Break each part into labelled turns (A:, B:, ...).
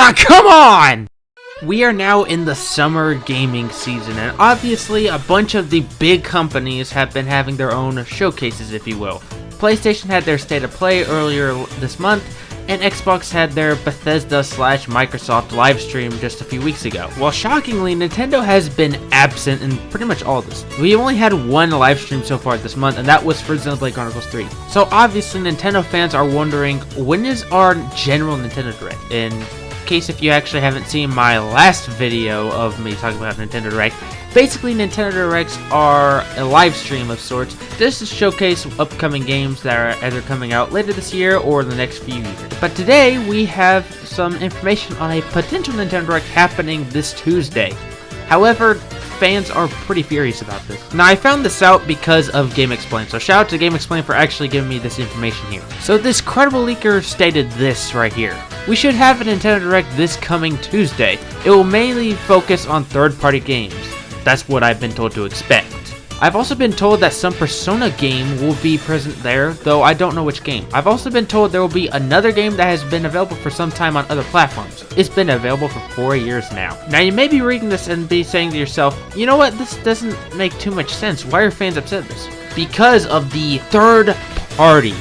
A: Come on! We are now in the summer gaming season, and obviously a bunch of the big companies have been having their own showcases, if you will. PlayStation had their State of Play earlier this month, and Xbox had their Bethesda/Microsoft livestream just a few weeks ago. Well, shockingly, Nintendo has been absent in pretty much all this. We only had one livestream so far this month, and that was for Xenoblade Chronicles 3. So obviously, Nintendo fans are wondering, when is our general Nintendo Direct? In case if you actually haven't seen my last video of me talking about Nintendo Direct, basically Nintendo Directs are a live stream of sorts. This is showcase upcoming games that are either coming out later this year or in the next few years. But today we have some information on a potential Nintendo Direct happening this Tuesday. However, fans are pretty furious about this. Now, I found this out because of GameXplain, so shout out to GameXplain for actually giving me this information here. So this credible leaker stated this right here. We should have a Nintendo Direct this coming Tuesday. It will mainly focus on third-party games. That's what I've been told to expect. I've also been told that some Persona game will be present there, though I don't know which game. I've also been told there will be another game that has been available for some time on other platforms. It's been available for 4 years now. Now you may be reading this and be saying to yourself, you know what, this doesn't make too much sense. Why are fans upset at this? Because of the third party.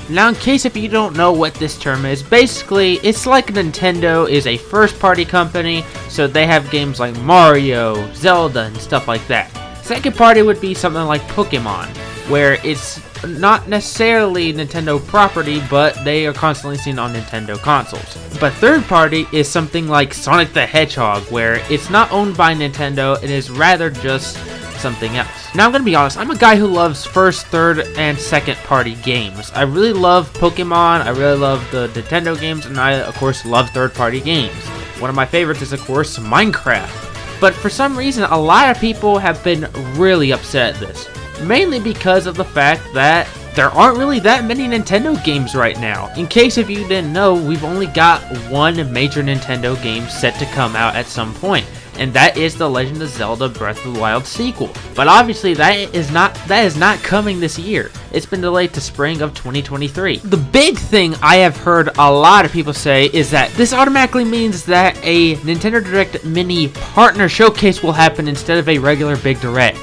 A: Now, in case if you don't know what this term is, basically, it's like Nintendo is a first-party company, so they have games like Mario, Zelda, and stuff like that. Second party would be something like Pokemon, where it's not necessarily Nintendo property, but they are constantly seen on Nintendo consoles. But third party is something like Sonic the Hedgehog, where it's not owned by Nintendo, it is rather just something else. Now I'm gonna be honest, I'm a guy who loves first, third, and second party games. I really love Pokemon, I really love the Nintendo games, and I of course love third party games. One of my favorites is of course Minecraft. But for some reason, a lot of people have been really upset at this. Mainly because of the fact that there aren't really that many Nintendo games right now. In case if you didn't know, we've only got one major Nintendo game set to come out at some point, and that is The Legend of Zelda Breath of the Wild sequel. But obviously that is not coming this year. It's been delayed to spring of 2023. The big thing I have heard a lot of people say is that this automatically means that a Nintendo Direct mini partner showcase will happen instead of a regular big direct.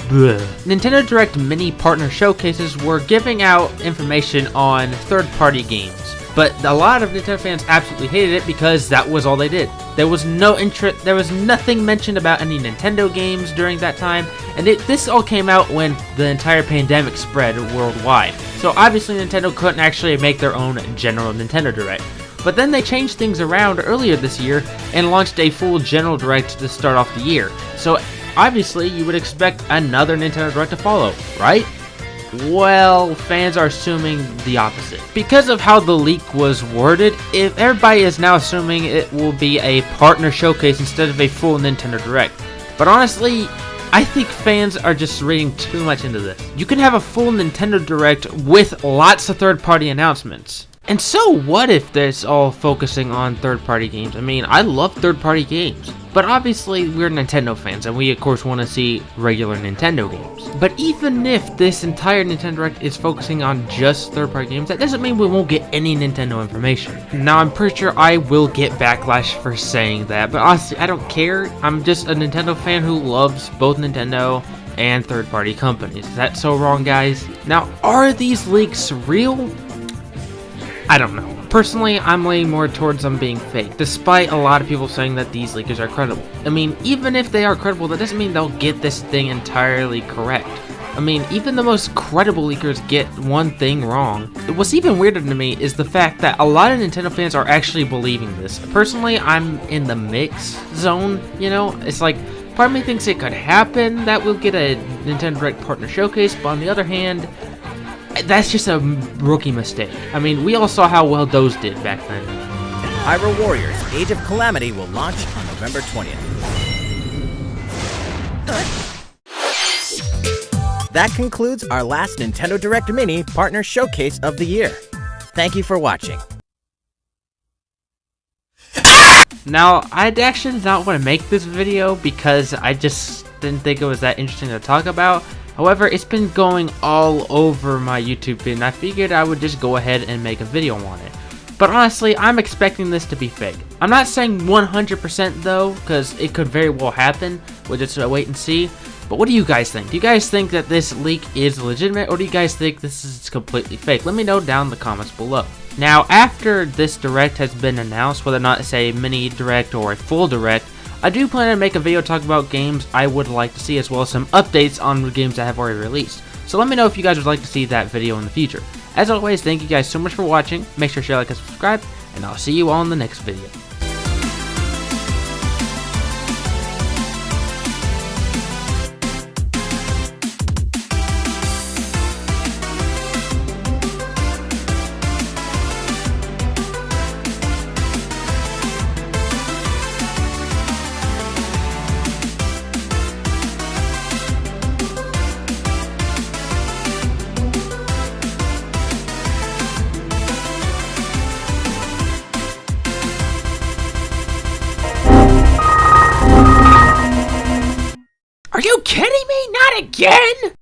A: Blech. Nintendo Direct mini partner showcases were giving out information on third-party games, but a lot of Nintendo fans absolutely hated it because that was all they did. There was no interest, there was nothing mentioned about any Nintendo games during that time, and this all came out when the entire pandemic spread worldwide. So obviously Nintendo couldn't actually make their own general Nintendo Direct. But then they changed things around earlier this year and launched a full general Direct to start off the year. So obviously you would expect another Nintendo Direct to follow, right? Well, fans are assuming the opposite. Because of how the leak was worded, if everybody is now assuming it will be a partner showcase instead of a full Nintendo Direct. But honestly, I think fans are just reading too much into this. You can have a full Nintendo Direct with lots of third-party announcements. And so what if this all focusing on third-party games? I mean, I love third-party games. But obviously, we're Nintendo fans, and we of course want to see regular Nintendo games. But even if this entire Nintendo Direct is focusing on just third-party games, that doesn't mean we won't get any Nintendo information. Now, I'm pretty sure I will get backlash for saying that, but honestly, I don't care. I'm just a Nintendo fan who loves both Nintendo and third-party companies. Is that so wrong, guys? Now, are these leaks real? I don't know. Personally, I'm leaning more towards them being fake, despite a lot of people saying that these leakers are credible. I mean, even if they are credible, that doesn't mean they'll get this thing entirely correct. I mean, even the most credible leakers get one thing wrong. What's even weirder to me is the fact that a lot of Nintendo fans are actually believing this. Personally, I'm in the mix zone, you know? It's like, part of me thinks it could happen that we'll get a Nintendo Direct partner showcase, but on the other hand, that's just a rookie mistake. I mean, we all saw how well those did back then.
B: Hyrule Warriors Age of Calamity will launch on November 20th. That concludes our last Nintendo Direct Mini Partner Showcase of the year. Thank you for watching.
A: Now, I actually did not want to make this video because I just didn't think it was that interesting to talk about. However, it's been going all over my YouTube feed, and I figured I would just go ahead and make a video on it. But honestly, I'm expecting this to be fake. I'm not saying 100% though, because it could very well happen. We'll just wait and see. But what do you guys think? Do you guys think that this leak is legitimate, or do you guys think this is completely fake? Let me know down in the comments below. Now, after this direct has been announced, whether or not it's a mini direct or a full direct, I do plan to make a video talking about games I would like to see, as well as some updates on the games that have already released. So let me know if you guys would like to see that video in the future. As always, thank you guys so much for watching. Make sure to share, like, and subscribe, and I'll see you all in the next video. Are you kidding me? Not again?